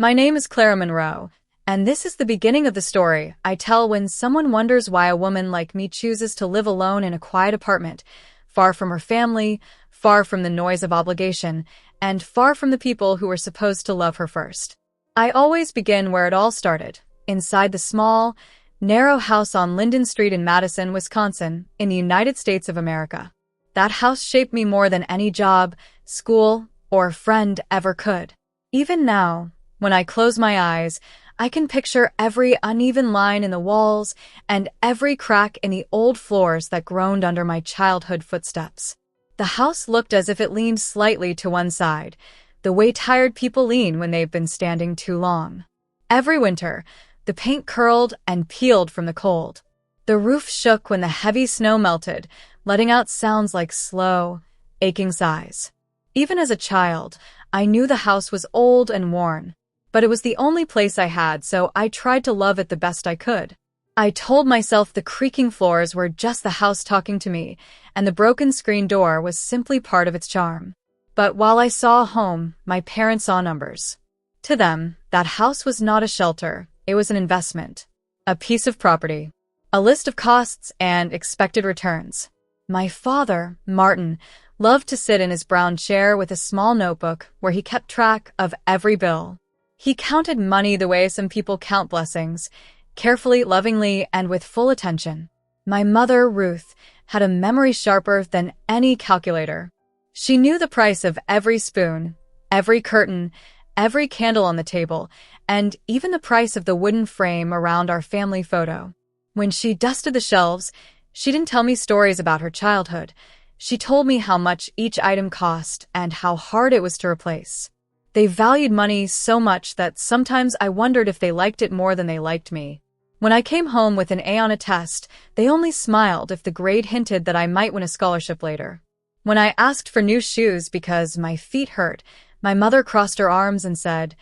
My name is Clara Monroe, and this is the beginning of the story I tell when someone wonders why a woman like me chooses to live alone in a quiet apartment, far from her family, far from the noise of obligation, and far from the people who were supposed to love her first. I always begin where it all started, inside the small, narrow house on Linden Street in Madison, Wisconsin, in the United States of America. That house shaped me more than any job, school, or friend ever could. Even now, when I close my eyes, I can picture every uneven line in the walls and every crack in the old floors that groaned under my childhood footsteps. The house looked as if it leaned slightly to one side, the way tired people lean when they've been standing too long. Every winter, the paint curled and peeled from the cold. The roof shook when the heavy snow melted, letting out sounds like slow, aching sighs. Even as a child, I knew the house was old and worn. But it was the only place I had, so I tried to love it the best I could. I told myself the creaking floors were just the house talking to me, and the broken screen door was simply part of its charm. But while I saw a home, my parents saw numbers. To them, that house was not a shelter, it was an investment. A piece of property. A list of costs and expected returns. My father, Martin, loved to sit in his brown chair with a small notebook where he kept track of every bill. He counted money the way some people count blessings, carefully, lovingly, and with full attention. My mother, Ruth, had a memory sharper than any calculator. She knew the price of every spoon, every curtain, every candle on the table, and even the price of the wooden frame around our family photo. When she dusted the shelves, she didn't tell me stories about her childhood. She told me how much each item cost and how hard it was to replace. They valued money so much that sometimes I wondered if they liked it more than they liked me. When I came home with an A on a test, they only smiled if the grade hinted that I might win a scholarship later. When I asked for new shoes because my feet hurt, my mother crossed her arms and said,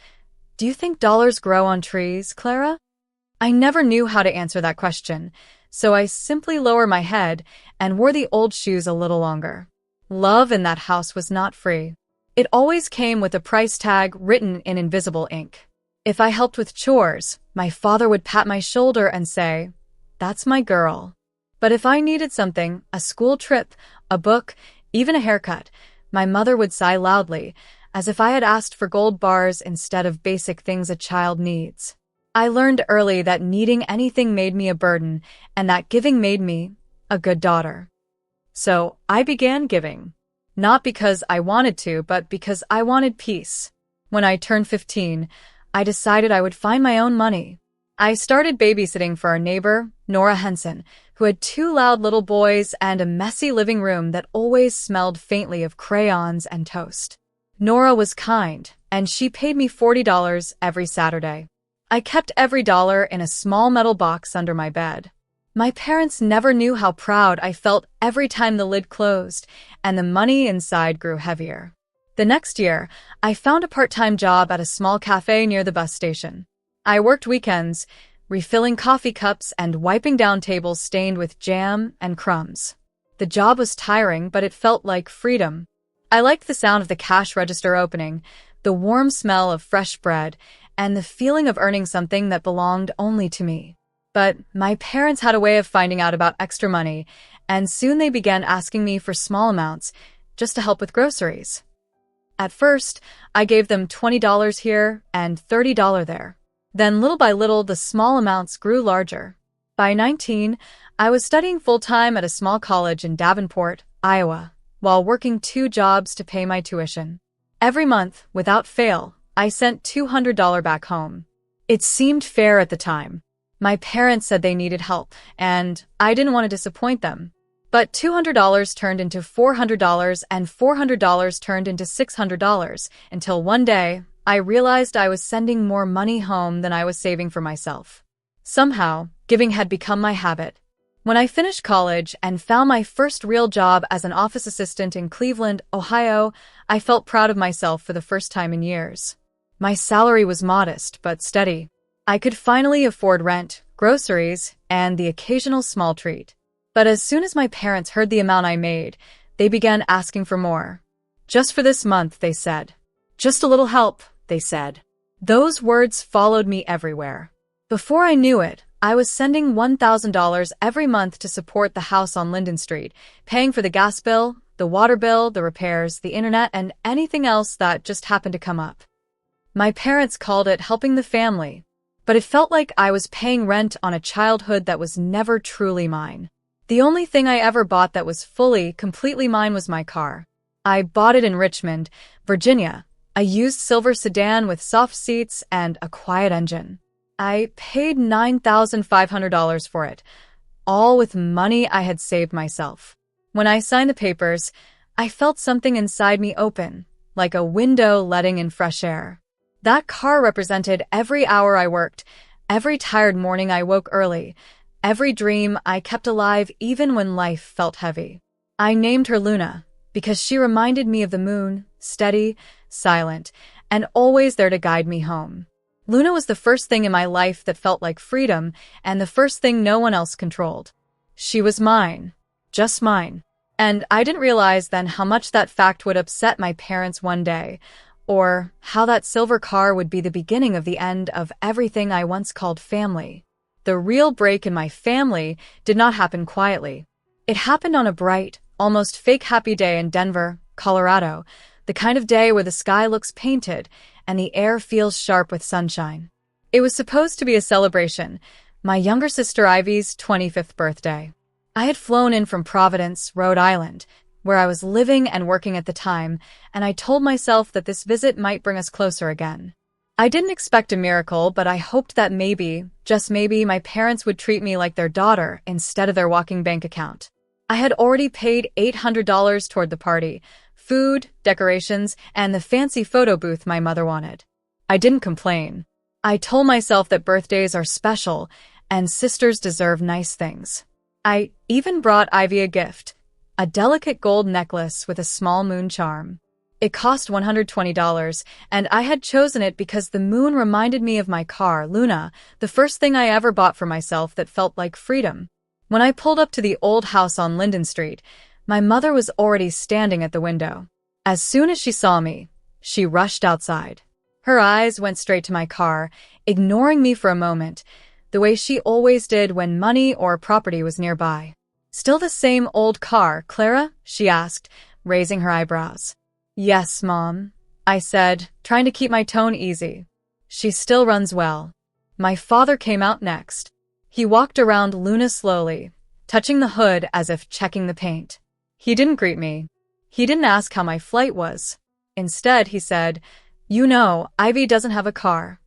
"Do you think dollars grow on trees, Clara?" I never knew how to answer that question, so I simply lowered my head and wore the old shoes a little longer. Love in that house was not free. It always came with a price tag written in invisible ink. If I helped with chores, my father would pat my shoulder and say, "That's my girl." But if I needed something, a school trip, a book, even a haircut, my mother would sigh loudly, as if I had asked for gold bars instead of basic things a child needs. I learned early that needing anything made me a burden, and that giving made me a good daughter. So I began giving. Not because I wanted to, but because I wanted peace. When I turned 15, I decided I would find my own money. I started babysitting for our neighbor, Nora Henson, who had 2 loud little boys and a messy living room that always smelled faintly of crayons and toast. Nora was kind, and she paid me $40 every Saturday. I kept every dollar in a small metal box under my bed. My parents never knew how proud I felt every time the lid closed, and the money inside grew heavier. The next year, I found a part-time job at a small cafe near the bus station. I worked weekends, refilling coffee cups and wiping down tables stained with jam and crumbs. The job was tiring, but it felt like freedom. I liked the sound of the cash register opening, the warm smell of fresh bread, and the feeling of earning something that belonged only to me. But my parents had a way of finding out about extra money, and soon they began asking me for small amounts, just to help with groceries. At first, I gave them $20 here and $30 there. Then little by little, the small amounts grew larger. By 19, I was studying full-time at a small college in Davenport, Iowa, while working 2 jobs to pay my tuition. Every month, without fail, I sent $200 back home. It seemed fair at the time. My parents said they needed help, and I didn't want to disappoint them. But $200 turned into $400, and $400 turned into $600, until one day, I realized I was sending more money home than I was saving for myself. Somehow, giving had become my habit. When I finished college and found my first real job as an office assistant in Cleveland, Ohio, I felt proud of myself for the first time in years. My salary was modest but steady. I could finally afford rent, groceries, and the occasional small treat. But as soon as my parents heard the amount I made, they began asking for more. "Just for this month," they said. "Just a little help," they said. Those words followed me everywhere. Before I knew it, I was sending $1,000 every month to support the house on Linden Street, paying for the gas bill, the water bill, the repairs, the internet, and anything else that just happened to come up. My parents called it helping the family, but it felt like I was paying rent on a childhood that was never truly mine. The only thing I ever bought that was fully, completely mine was my car. I bought it in Richmond, Virginia, a used silver sedan with soft seats and a quiet engine. I paid $9,500 for it, all with money I had saved myself. When I signed the papers, I felt something inside me open, like a window letting in fresh air. That car represented every hour I worked, every tired morning I woke early, every dream I kept alive even when life felt heavy. I named her Luna because she reminded me of the moon, steady, silent, and always there to guide me home. Luna was the first thing in my life that felt like freedom and the first thing no one else controlled. She was mine, just mine. And I didn't realize then how much that fact would upset my parents one day, or how that silver car would be the beginning of the end of everything I once called family. The real break in my family did not happen quietly. It happened on a bright, almost fake happy day in Denver, Colorado, the kind of day where the sky looks painted and the air feels sharp with sunshine. It was supposed to be a celebration, my younger sister Ivy's 25th birthday. I had flown in from Providence, Rhode Island, where I was living and working at the time, and I told myself that this visit might bring us closer again. I didn't expect a miracle, but I hoped that maybe, just maybe, my parents would treat me like their daughter instead of their walking bank account. I had already paid $800 toward the party, food, decorations, and the fancy photo booth my mother wanted. I didn't complain. I told myself that birthdays are special and sisters deserve nice things. I even brought Ivy a gift, a delicate gold necklace with a small moon charm. It cost $120, and I had chosen it because the moon reminded me of my car, Luna, the first thing I ever bought for myself that felt like freedom. When I pulled up to the old house on Linden Street, my mother was already standing at the window. As soon as she saw me, she rushed outside. Her eyes went straight to my car, ignoring me for a moment, the way she always did when money or property was nearby. "Still the same old car, Clara?" she asked, raising her eyebrows. "Yes, Mom," I said, trying to keep my tone easy. "She still runs well." My father came out next. He walked around Luna slowly, touching the hood as if checking the paint. He didn't greet me. He didn't ask how my flight was. Instead, he said, "You know, Ivy doesn't have a car."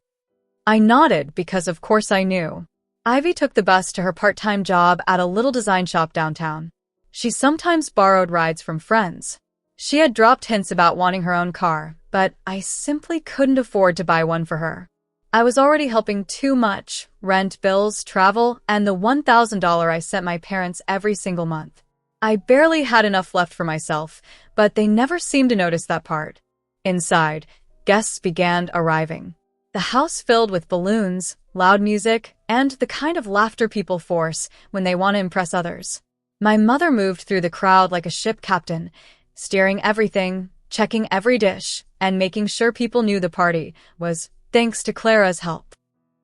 I nodded because of course I knew. Ivy took the bus to her part-time job at a little design shop downtown. She sometimes borrowed rides from friends. She had dropped hints about wanting her own car, but I simply couldn't afford to buy one for her. I was already helping too much, rent, bills, travel, and the $1,000 I sent my parents every single month. I barely had enough left for myself, but they never seemed to notice that part. Inside, guests began arriving. The house filled with balloons, loud music, and the kind of laughter people force when they want to impress others. My mother moved through the crowd like a ship captain, steering everything, checking every dish, and making sure people knew the party was thanks to Clara's help.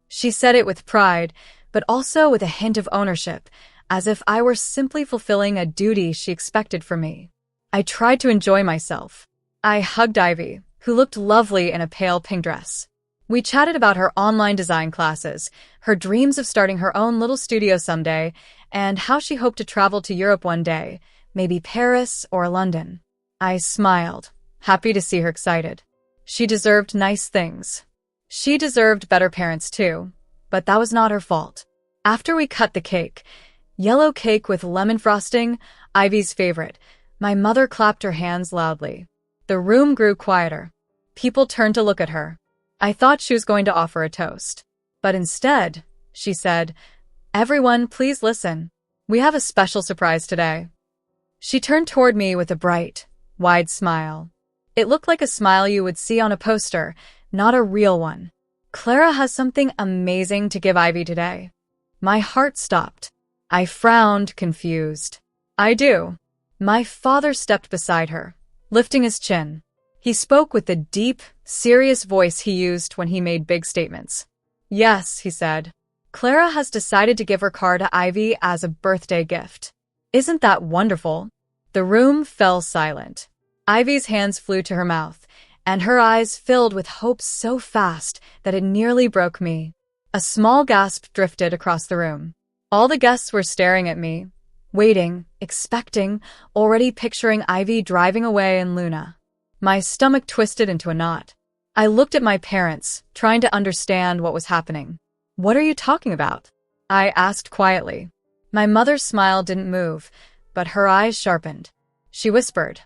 She said it with pride, but also with a hint of ownership, as if I were simply fulfilling a duty she expected from me. I tried to enjoy myself. I hugged Ivy, who looked lovely in a pale pink dress. We chatted about her online design classes, her dreams of starting her own little studio someday, and how she hoped to travel to Europe one day, maybe Paris or London. I smiled, happy to see her excited. She deserved nice things. She deserved better parents too, but that was not her fault. After we cut the cake, yellow cake with lemon frosting, Ivy's favorite, my mother clapped her hands loudly. The room grew quieter. People turned to look at her. I thought she was going to offer a toast. But instead, she said, "Everyone, please listen. We have a special surprise today." She turned toward me with a bright, wide smile. It looked like a smile you would see on a poster, not a real one. "Clara has something amazing to give Ivy today." My heart stopped. I frowned, confused. "I do." My father stepped beside her, lifting his chin. He spoke with the deep, serious voice he used when he made big statements. Yes, he said. Clara has decided to give her car to Ivy as a birthday gift. Isn't that wonderful? The room fell silent. Ivy's hands flew to her mouth, and her eyes filled with hope so fast that it nearly broke me. A small gasp drifted across the room. All the guests were staring at me, waiting, expecting, already picturing Ivy driving away in Luna. My stomach twisted into a knot. I looked at my parents, trying to understand what was happening. What are you talking about? I asked quietly. My mother's smile didn't move, but her eyes sharpened. She whispered,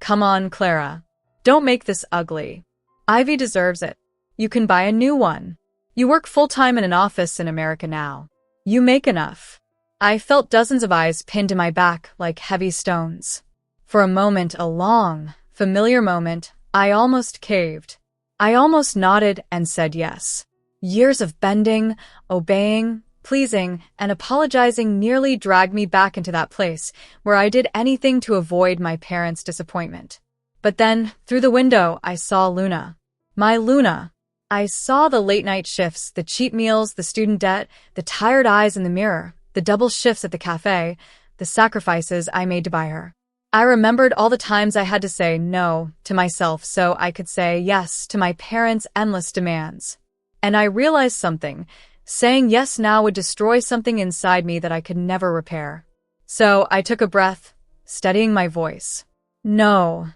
Come on, Clara. Don't make this ugly. Ivy deserves it. You can buy a new one. You work full-time in an office in America now. You make enough. I felt dozens of eyes pinned to my back like heavy stones. For a moment, a long, familiar moment, I almost caved. I almost nodded and said yes. Years of bending, obeying, pleasing, and apologizing nearly dragged me back into that place where I did anything to avoid my parents' disappointment. But then, through the window, I saw Luna. My Luna. I saw the late-night shifts, the cheap meals, the student debt, the tired eyes in the mirror, the double shifts at the cafe, the sacrifices I made to buy her. I remembered all the times I had to say no to myself so I could say yes to my parents' endless demands. And I realized something. Saying yes now would destroy something inside me that I could never repair. So I took a breath, steadying my voice. No,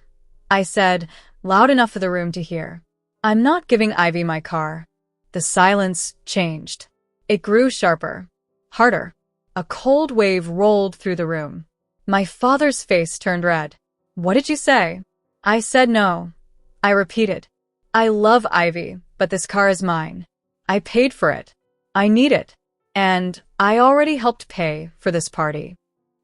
I said, loud enough for the room to hear. I'm not giving Ivy my car. The silence changed. It grew sharper, harder. A cold wave rolled through the room. My father's face turned red. What did you say? I said no. I repeated. I love Ivy, but this car is mine. I paid for it. I need it. And I already helped pay for this party.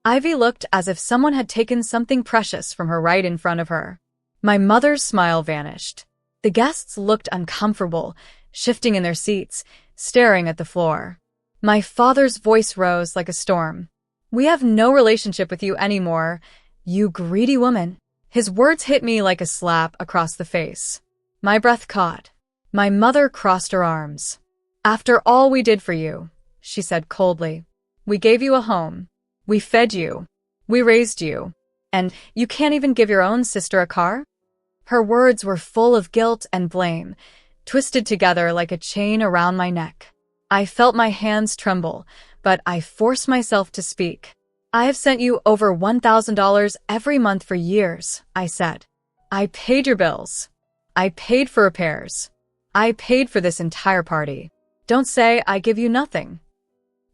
Ivy looked as if someone had taken something precious from her right in front of her. My mother's smile vanished. The guests looked uncomfortable, shifting in their seats, staring at the floor. My father's voice rose like a storm. We have no relationship with you anymore, you greedy woman. His words hit me like a slap across the face. My breath caught. My mother crossed her arms. After all we did for you, she said coldly. We gave you a home. We fed you. We raised you. And you can't even give your own sister a car? Her words were full of guilt and blame, twisted together like a chain around my neck. I felt my hands tremble, but I forced myself to speak. I have sent you over $1,000 every month for years, I said. I paid your bills. I paid for repairs. I paid for this entire party. Don't say I give you nothing.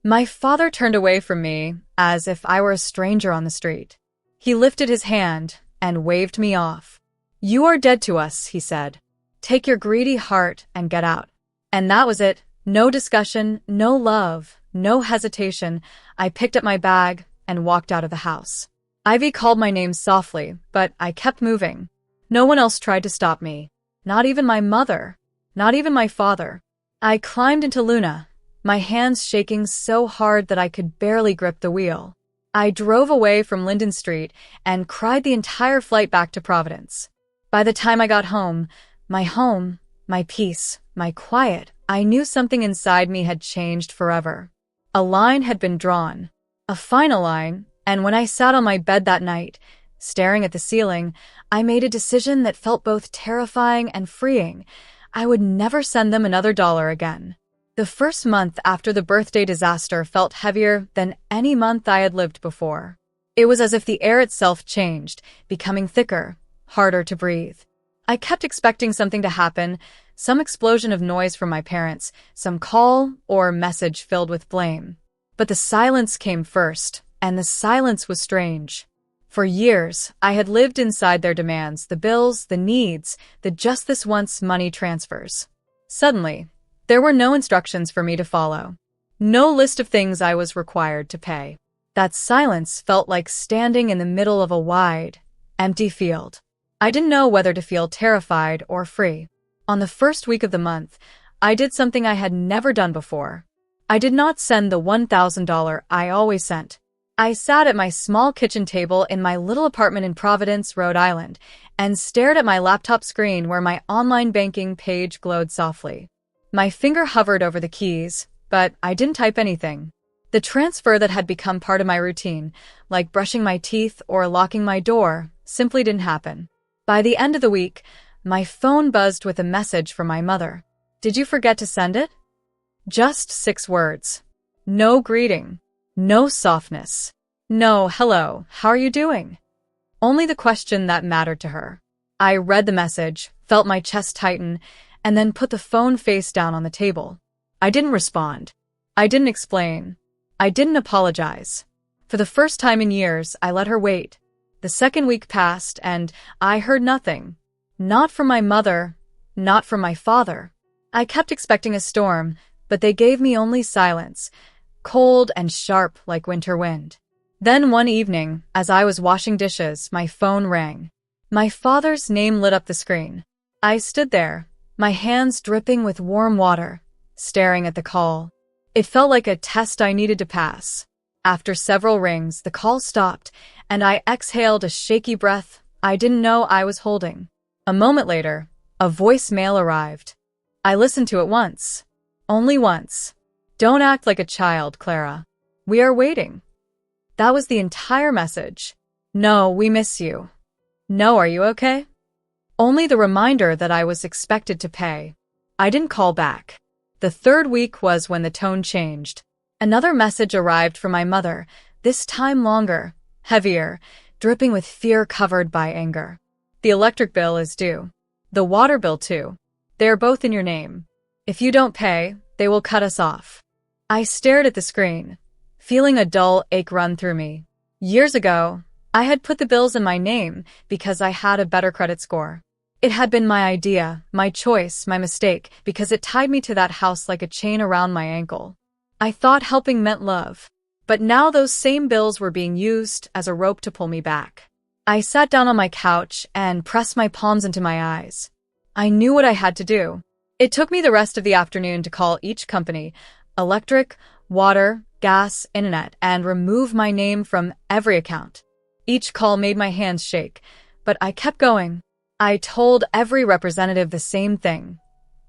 My father turned away from me as if I were a stranger on the street. He lifted his hand and waved me off. You are dead to us, he said. Take your greedy heart and get out. And that was it. No discussion, no love, no hesitation. I picked up my bag and walked out of the house. Ivy called my name softly, but I kept moving. No one else tried to stop me. Not even my mother. Not even my father. I climbed into Luna, my hands shaking so hard that I could barely grip the wheel. I drove away from Linden Street and cried the entire flight back to Providence. By the time I got home, my peace, my quiet, I knew something inside me had changed forever. A line had been drawn, a final line, and when I sat on my bed that night, staring at the ceiling, I made a decision that felt both terrifying and freeing. I would never send them another dollar again. The first month after the birthday disaster felt heavier than any month I had lived before. It was as if the air itself changed, becoming thicker, harder to breathe. I kept expecting something to happen, some explosion of noise from my parents, some call or message filled with blame. But the silence came first, and the silence was strange. For years, I had lived inside their demands, the bills, the needs, the just this once money transfers. Suddenly, there were no instructions for me to follow. No list of things I was required to pay. That silence felt like standing in the middle of a wide, empty field. I didn't know whether to feel terrified or free. On the first week of the month, I did something I had never done before. I did not send the $1,000 I always sent. I sat at my small kitchen table in my little apartment in Providence, Rhode Island, and stared at my laptop screen where my online banking page glowed softly. My finger hovered over the keys, but I didn't type anything. The transfer that had become part of my routine, like brushing my teeth or locking my door, simply didn't happen. By the end of the week, my phone buzzed with a message from my mother. Did you forget to send it? Just 6 words. No greeting. No softness. No hello, how are you doing? Only the question that mattered to her. I read the message, felt my chest tighten, and then put the phone face down on the table. I didn't respond. I didn't explain. I didn't apologize. For the first time in years, I let her wait. The second week passed, and I heard nothing. Not from my mother, not from my father. I kept expecting a storm, but they gave me only silence, cold and sharp like winter wind. Then one evening, as I was washing dishes, my phone rang. My father's name lit up the screen. I stood there, my hands dripping with warm water, staring at the call. It felt like a test I needed to pass. After several rings, the call stopped, and I exhaled a shaky breath I didn't know I was holding. A moment later, a voicemail arrived. I listened to it once. Only once. Don't act like a child, Clara. We are waiting. That was the entire message. No, we miss you. No, are you okay? Only the reminder that I was expected to pay. I didn't call back. The third week was when the tone changed. Another message arrived from my mother, this time longer, heavier, dripping with fear covered by anger. The electric bill is due. The water bill too. They are both in your name. If you don't pay, they will cut us off. I stared at the screen, feeling a dull ache run through me. Years ago, I had put the bills in my name because I had a better credit score. It had been my idea, my choice, my mistake, because it tied me to that house like a chain around my ankle. I thought helping meant love. But now those same bills were being used as a rope to pull me back. I sat down on my couch and pressed my palms into my eyes. I knew what I had to do. It took me the rest of the afternoon to call each company, electric, water, gas, internet, and remove my name from every account. Each call made my hands shake, but I kept going. I told every representative the same thing.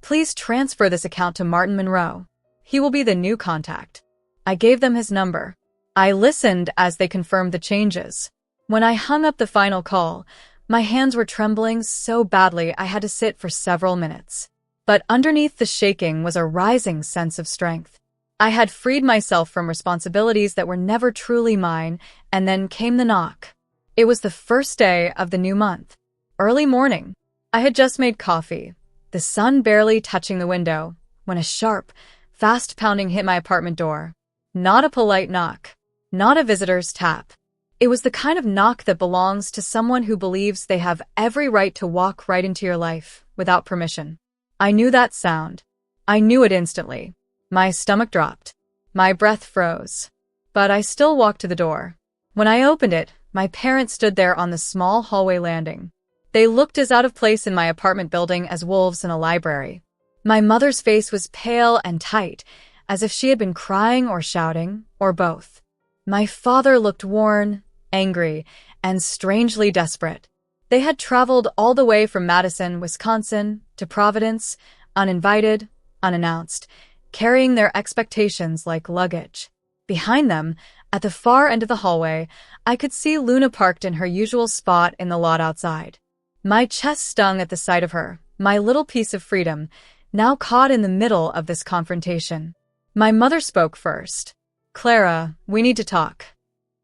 Please transfer this account to Martin Monroe. He will be the new contact. I gave them his number. I listened as they confirmed the changes. When I hung up the final call, my hands were trembling so badly I had to sit for several minutes. But underneath the shaking was a rising sense of strength. I had freed myself from responsibilities that were never truly mine, and then came the knock. It was the first day of the new month. Early morning. I had just made coffee, the sun barely touching the window, when a sharp, fast pounding hit my apartment door. Not a polite knock. Not a visitor's tap. It was the kind of knock that belongs to someone who believes they have every right to walk right into your life without permission. I knew that sound. I knew it instantly. My stomach dropped. My breath froze. But I still walked to the door. When I opened it, my parents stood there on the small hallway landing. They looked as out of place in my apartment building as wolves in a library. My mother's face was pale and tight, as if she had been crying or shouting, or both. My father looked worn, angry, and strangely desperate. They had traveled all the way from Madison, Wisconsin, to Providence, uninvited, unannounced, carrying their expectations like luggage. Behind them, at the far end of the hallway, I could see Luna parked in her usual spot in the lot outside. My chest stung at the sight of her, my little piece of freedom, now caught in the middle of this confrontation. My mother spoke first. "Clara, we need to talk."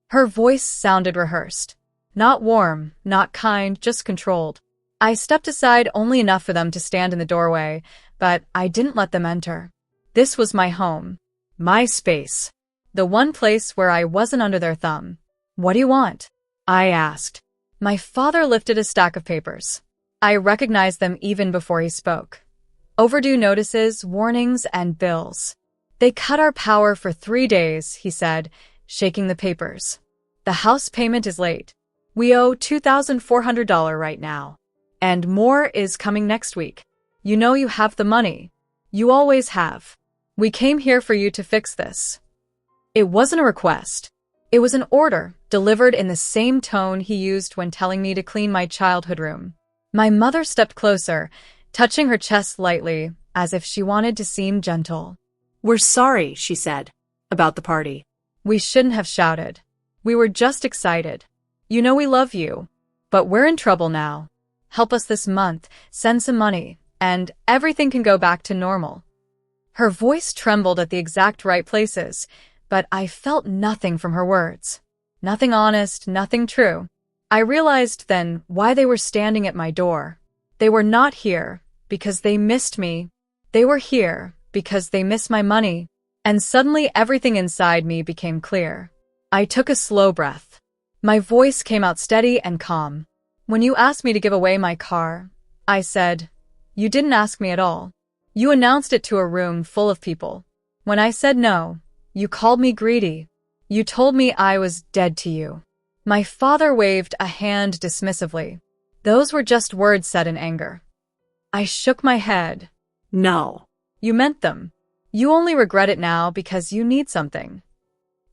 Her voice sounded rehearsed. Not warm, not kind, just controlled. I stepped aside only enough for them to stand in the doorway, but I didn't let them enter. This was my home. My space. The one place where I wasn't under their thumb. "What do you want?" I asked. My father lifted a stack of papers. I recognized them even before he spoke. Overdue notices, warnings, and bills. "They cut our power for 3 days," he said, shaking the papers. "The house payment is late. We owe $2,400 right now. And more is coming next week. You know you have the money. You always have. We came here for you to fix this." It wasn't a request. It was an order, delivered in the same tone he used when telling me to clean my childhood room. My mother stepped closer, touching her chest lightly, as if she wanted to seem gentle. "We're sorry," she said, "about the party." We shouldn't have shouted. We were just excited. You know we love you. But we're in trouble now. Help us this month, send some money, and everything can go back to normal. Her voice trembled at the exact right places, but I felt nothing from her words. Nothing honest, nothing true. I realized then why they were standing at my door. They were not here because they missed me. They were here because they missed my money. And suddenly everything inside me became clear. I took a slow breath. My voice came out steady and calm. When you asked me to give away my car, I said, you didn't ask me at all. You announced it to a room full of people. When I said no, you called me greedy. You told me I was dead to you. My father waved a hand dismissively. Those were just words said in anger. I shook my head. No. You meant them. You only regret it now because you need something.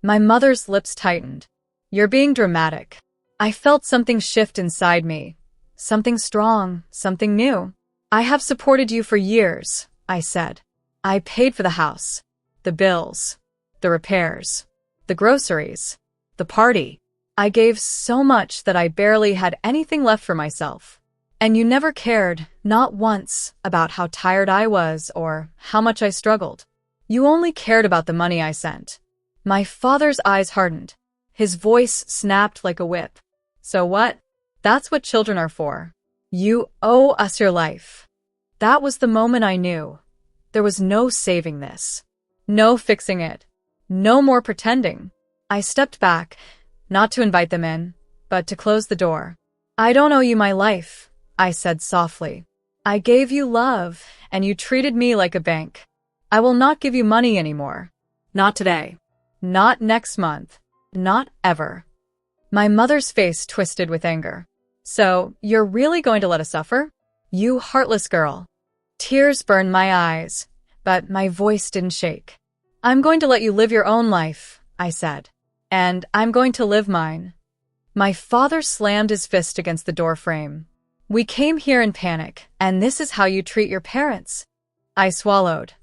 My mother's lips tightened. You're being dramatic. I felt something shift inside me. Something strong, something new. I have supported you for years, I said. I paid for the house, the bills, the repairs, the groceries, the party. I gave so much that I barely had anything left for myself. And you never cared, not once, about how tired I was or how much I struggled. You only cared about the money I sent. My father's eyes hardened. His voice snapped like a whip. So what? That's what children are for. You owe us your life. That was the moment I knew. There was no saving this. No fixing it. No more pretending. I stepped back, not to invite them in, but to close the door. I don't owe you my life, I said softly. I gave you love, and you treated me like a bank. I will not give you money anymore. Not today. Not next month. Not ever. My mother's face twisted with anger. So, you're really going to let us suffer? You heartless girl. Tears burned my eyes, but my voice didn't shake. I'm going to let you live your own life, I said. And I'm going to live mine. My father slammed his fist against the door frame. We came here in panic, and this is how you treat your parents. I swallowed.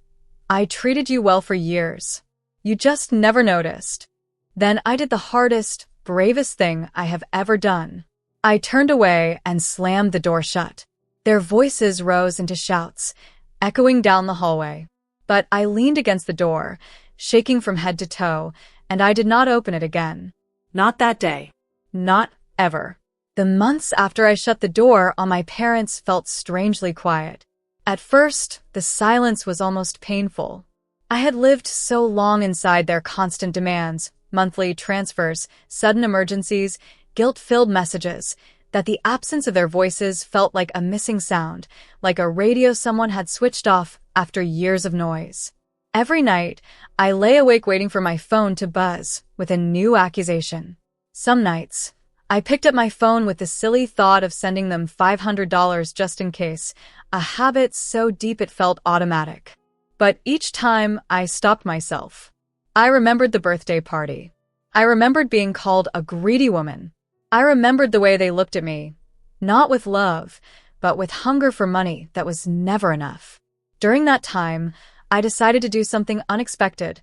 I treated you well for years. You just never noticed. Then I did the hardest, bravest thing I have ever done. I turned away and slammed the door shut. Their voices rose into shouts, echoing down the hallway. But I leaned against the door, shaking from head to toe, and I did not open it again. Not that day. Not ever. The months after I shut the door on my parents felt strangely quiet. At first, the silence was almost painful. I had lived so long inside their constant demands, monthly transfers, sudden emergencies, guilt-filled messages, that the absence of their voices felt like a missing sound, like a radio someone had switched off after years of noise. Every night, I lay awake waiting for my phone to buzz with a new accusation. Some nights, I picked up my phone with the silly thought of sending them $500 just in case, a habit so deep it felt automatic. But each time, I stopped myself. I remembered the birthday party. I remembered being called a greedy woman. I remembered the way they looked at me, not with love, but with hunger for money that was never enough. During that time, I decided to do something unexpected.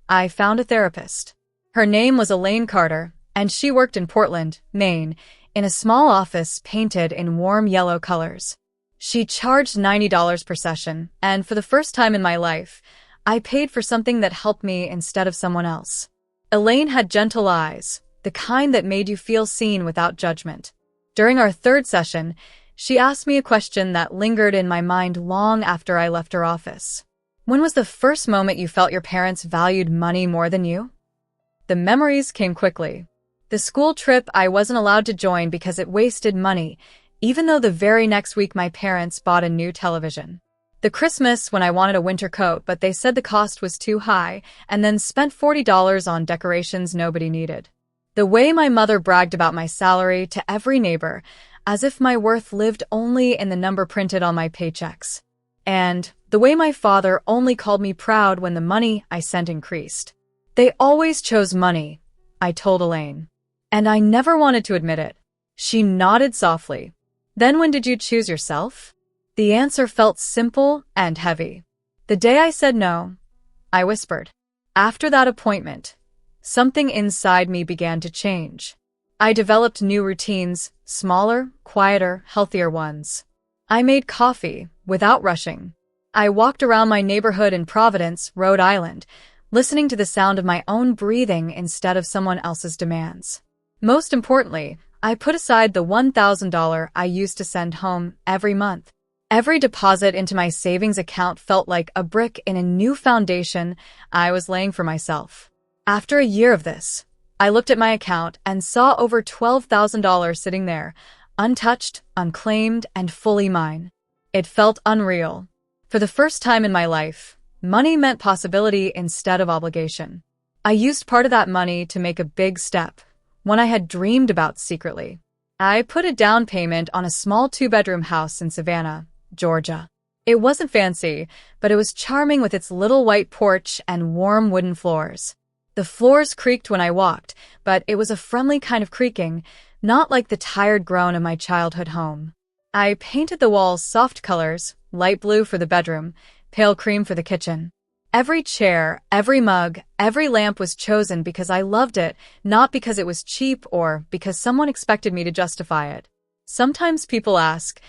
I found a therapist. Her name was Elaine Carter, and she worked in Portland, Maine, in a small office painted in warm yellow colors. She charged $90 per session, and for the first time in my life, I paid for something that helped me instead of someone else. Elaine had gentle eyes, the kind that made you feel seen without judgment. During our third session, she asked me a question that lingered in my mind long after I left her office. When was the first moment you felt your parents valued money more than you? The memories came quickly. The school trip I wasn't allowed to join because it wasted money, even though the very next week my parents bought a new television. The Christmas when I wanted a winter coat but they said the cost was too high and then spent $40 on decorations nobody needed. The way my mother bragged about my salary to every neighbor, as if my worth lived only in the number printed on my paychecks. And the way my father only called me proud when the money I sent increased. They always chose money, I told Elaine. And I never wanted to admit it. She nodded softly. Then when did you choose yourself? The answer felt simple and heavy. The day I said no, I whispered. After that appointment, something inside me began to change. I developed new routines, smaller, quieter, healthier ones. I made coffee without rushing. I walked around my neighborhood in Providence, Rhode Island, listening to the sound of my own breathing instead of someone else's demands. Most importantly, I put aside the $1,000 I used to send home every month. Every deposit into my savings account felt like a brick in a new foundation I was laying for myself. After a year of this, I looked at my account and saw over $12,000 sitting there, untouched, unclaimed, and fully mine. It felt unreal. For the first time in my life, money meant possibility instead of obligation. I used part of that money to make a big step, one I had dreamed about secretly. I put a down payment on a small 2-bedroom house in Savannah, Georgia. It wasn't fancy, but it was charming with its little white porch and warm wooden floors. The floors creaked when I walked, but it was a friendly kind of creaking, not like the tired groan of my childhood home. I painted the walls soft colors, light blue for the bedroom, pale cream for the kitchen. Every chair, every mug, every lamp was chosen because I loved it, not because it was cheap or because someone expected me to justify it. Sometimes people ask,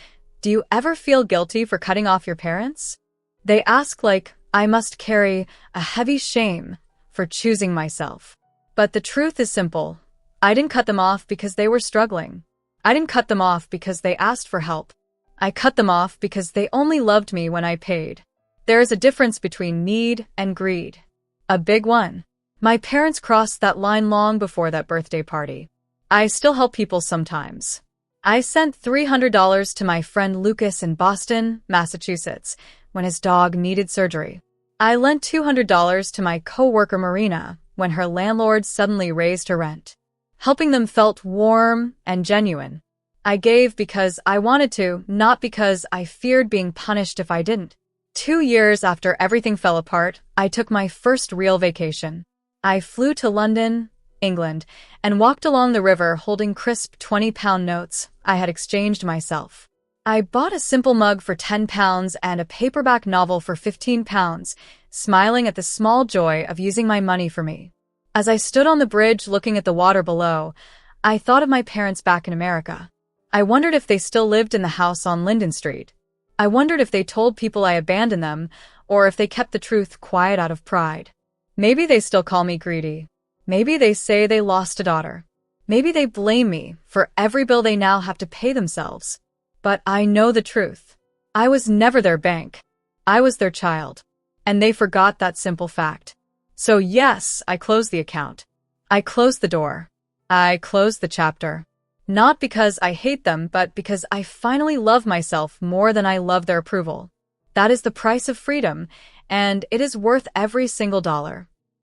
do you ever feel guilty for cutting off your parents? They ask like I must carry a heavy shame for choosing myself. But the truth is simple. I didn't cut them off because they were struggling. I didn't cut them off because they asked for help. I cut them off because they only loved me when I paid. There is a difference between need and greed. A big one. My parents crossed that line long before that birthday party. I still help people sometimes. I sent $300 to my friend Lucas in Boston, Massachusetts, when his dog needed surgery. I lent $200 to my coworker Marina when her landlord suddenly raised her rent. Helping them felt warm and genuine. I gave because I wanted to, not because I feared being punished if I didn't. 2 years after everything fell apart, I took my first real vacation. I flew to London, England, and walked along the river holding crisp 20-pound notes I had exchanged myself. I bought a simple mug for £10 and a paperback novel for £15, smiling at the small joy of using my money for me. As I stood on the bridge looking at the water below, I thought of my parents back in America. I wondered if they still lived in the house on Linden Street. I wondered if they told people I abandoned them, or if they kept the truth quiet out of pride. Maybe they still call me greedy. Maybe they say they lost a daughter. Maybe they blame me for every bill they now have to pay themselves. But I know the truth. I was never their bank. I was their child. And they forgot that simple fact. So yes, I closed the account. I closed the door. I closed the chapter. Not because I hate them, but because I finally love myself more than I love their approval. That is the price of freedom, and it is worth every single dollar.